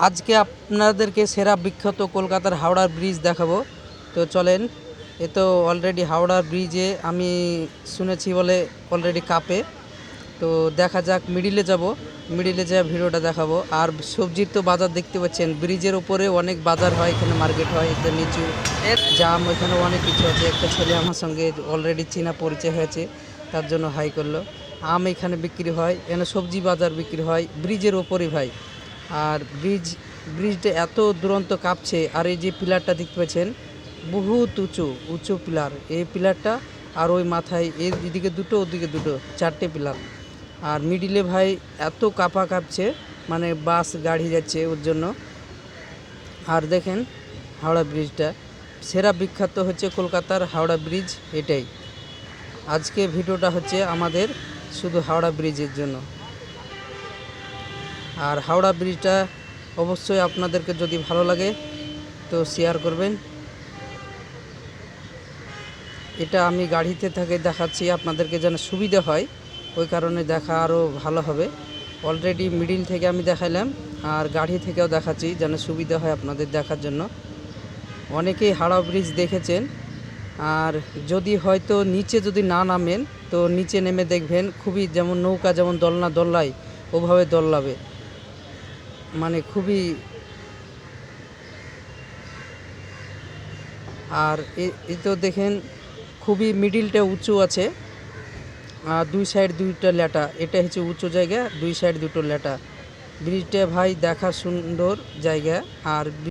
আজকে আপনাদেরকে সেরা বিখ্যাত কলকাতার হাওড়ার ব্রিজ দেখাবো। তো চলেন, এ তো অলরেডি হাওড়ার ব্রিজে আমি শুনেছি বলে অলরেডি কাঁপে। তো দেখা যাক, মিডিলে যাব, মিডিলে যা ভিডিওটা দেখাবো। আর সবজির তো বাজার দেখতে পাচ্ছেন, ব্রিজের ওপরে অনেক বাজার হয়, এখানে মার্কেট হয়, এটা নিচু জাম, এখানে অনেক কিছু আছে। একটা ছেলে আমার সঙ্গে অলরেডি চেনা পরিচয় হয়েছে, তার জন্য হাই করলো। আম এখানে বিক্রি হয়, এখানে সবজি বাজার বিক্রি হয় ব্রিজের ওপরে ভাই। আর ব্রিজটা এত দুরন্ত কাঁপছে। আর এই যে পিলারটা দেখতে পাচ্ছেন, বহুত উঁচু উঁচু পিলার, এই পিলারটা। আর ওই মাথায় এদিকে দুটো, ওদিকে দুটো, চারটে পিলার। আর মিডিলে ভাই এত কাঁপছে, মানে বাস গাড়ি যাচ্ছে ওর জন্য। আর দেখেন হাওড়া ব্রিজটা সেরা বিখ্যাত হচ্ছে কলকাতার হাওড়া ব্রিজ, এটাই। আজকে ভিডিওটা হচ্ছে আমাদের শুধু হাওড়া ব্রিজের জন্য। আর হাওড়া ব্রিজটা অবশ্যই আপনাদেরকে যদি ভালো লাগে তো শেয়ার করবেন। এটা আমি গাড়িতে থেকে দেখাচ্ছি আপনাদেরকে, যেন সুবিধা হয়, ওই কারণে দেখা আরও ভালো হবে। অলরেডি মিডিল থেকে আমি দেখাইলাম, আর গাড়ি থেকেও দেখাচ্ছি যেন সুবিধা হয় আপনাদের দেখার জন্য। অনেকেই হাওড়া ব্রিজ দেখেছেন, আর যদি হয়তো নিচে যদি না নামেন তো নিচে নেমে দেখবেন, খুবই যেমন নৌকা যেমন দোলনা দোলায় ওভাবে দোলাবে, মানে খুবই। আর এই তো দেখেন খুবই মিডিলটা উঁচু আছে, আর দুই সাইড দুইটা ল্যাটা, এটা হচ্ছে উঁচু জায়গা, দুই সাইড দুটো ল্যাটা। ব্রিজটা ভাই দেখার সুন্দর জায়গা। আর